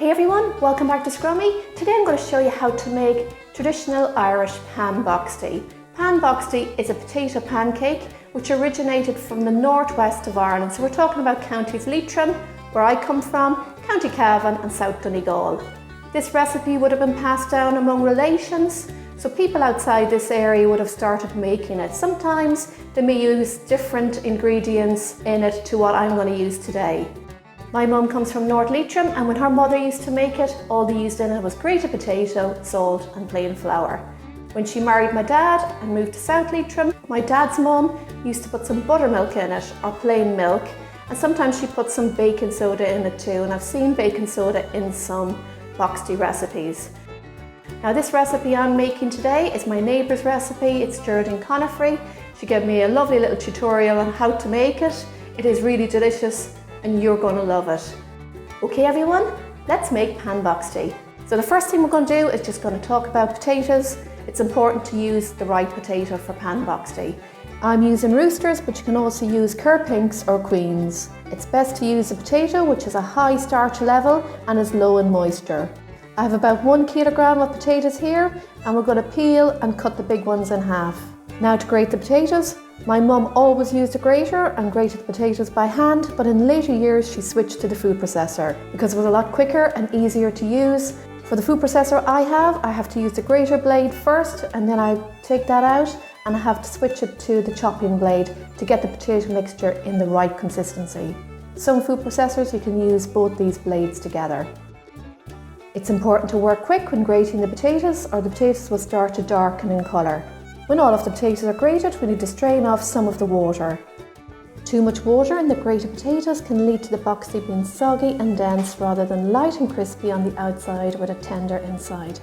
Hey everyone, welcome back to Scrummy. Today I'm going to show you how to make traditional Irish pan boxty. Pan boxty is a potato pancake which originated from the northwest of Ireland. So we're talking about counties Leitrim, where I come from, County Cavan and South Donegal. This recipe would have been passed down among relations, so people outside this area would have started making it. Sometimes they may use different ingredients in it to what I'm going to use today. My mum comes from North Leitrim, and when her mother used to make it, all they used in it was grated potato, salt and plain flour. When she married my dad and moved to South Leitrim, my dad's mum used to put some buttermilk in it, or plain milk, and sometimes she put some baking soda in it too, and I've seen baking soda in some boxty recipes. Now this recipe I'm making today is my neighbour's recipe. It's Geraldine Conifrey. She gave me a lovely little tutorial on how to make it. It is really delicious and you're going to love it. Okay everyone, let's make pan boxty. So the first thing we're going to do is just going to talk about potatoes. It's important to use the right potato for pan boxty. I'm using Roosters, but you can also use Kerrs Pinks or Queens. It's best to use a potato which has a high starch level and is low in moisture. I have about 1 kilogram of potatoes here, and we're going to peel and cut the big ones in half. Now to grate the potatoes. My mum always used a grater and grated the potatoes by hand, but in later years she switched to the food processor because it was a lot quicker and easier to use. For the food processor I have to use the grater blade first, and then I take that out and I have to switch it to the chopping blade to get the potato mixture in the right consistency. Some food processors you can use both these blades together. It's important to work quick when grating the potatoes, or the potatoes will start to darken in colour. When all of the potatoes are grated, we need to strain off some of the water. Too much water in the grated potatoes can lead to the boxty being soggy and dense rather than light and crispy on the outside with a tender inside.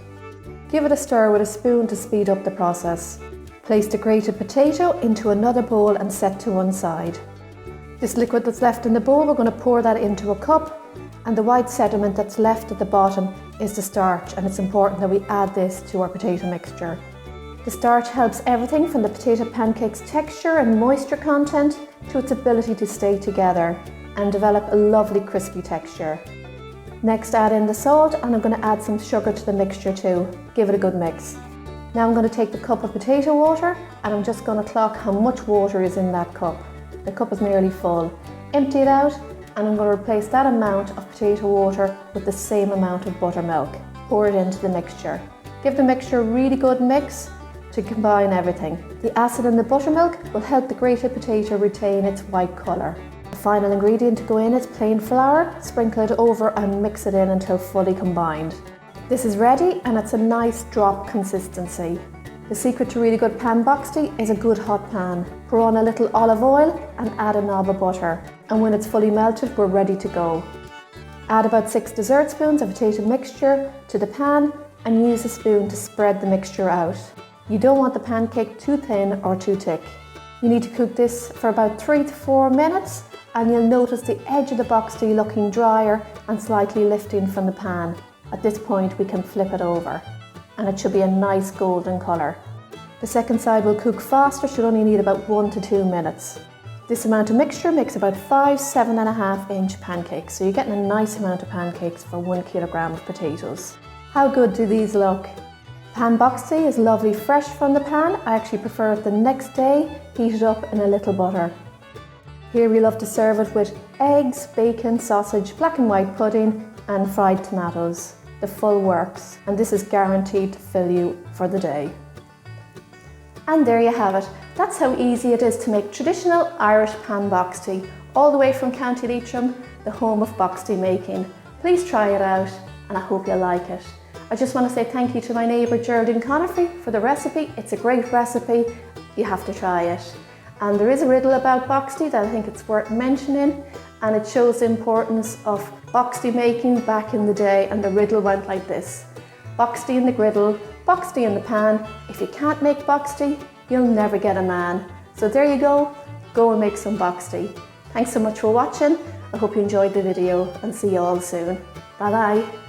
Give it a stir with a spoon to speed up the process. Place the grated potato into another bowl and set to one side. This liquid that's left in the bowl, we're going to pour that into a cup, and the white sediment that's left at the bottom is the starch, and it's important that we add this to our potato mixture. The starch helps everything from the potato pancake's texture and moisture content to its ability to stay together and develop a lovely crispy texture. Next, add in the salt, and I'm going to add some sugar to the mixture too. Give it a good mix. Now I'm going to take the cup of potato water, and I'm just going to clock how much water is in that cup. The cup is nearly full. Empty it out, and I'm going to replace that amount of potato water with the same amount of buttermilk. Pour it into the mixture. Give the mixture a really good mix to combine everything. The acid in the buttermilk will help the grated potato retain its white colour. The final ingredient to go in is plain flour. Sprinkle it over and mix it in until fully combined. This is ready, and it's a nice drop consistency. The secret to really good pan boxty is a good hot pan. Pour on a little olive oil and add a knob of butter. And when it's fully melted, we're ready to go. Add about 6 dessert spoons of potato mixture to the pan and use a spoon to spread the mixture out. You don't want the pancake too thin or too thick. You need to cook this for about 3 to 4 minutes, and you'll notice the edge of the boxty looking drier and slightly lifting from the pan. At this point we can flip it over, and it should be a nice golden colour. The second side will cook faster, should only need about 1 to 2 minutes. This amount of mixture makes about 5 7.5 inch pancakes, so you're getting a nice amount of pancakes for 1 kilogram of potatoes. How good do these look? Pan boxty is lovely fresh from the pan. I actually prefer it the next day, heated up in a little butter. Here we love to serve it with eggs, bacon, sausage, black and white pudding and fried tomatoes. The full works, and this is guaranteed to fill you for the day. And there you have it. That's how easy it is to make traditional Irish pan boxty, all the way from County Leitrim, the home of boxty making. Please try it out, and I hope you like it. I just want to say thank you to my neighbour Geraldine Conifrey for the recipe. It's a great recipe, you have to try it. And there is a riddle about boxty that I think it's worth mentioning, and it shows the importance of boxty making back in the day, and the riddle went like this. Boxty in the griddle, boxty in the pan. If you can't make boxty, you'll never get a man. So there you go and make some boxty. Thanks so much for watching. I hope you enjoyed the video, and see you all soon. Bye bye.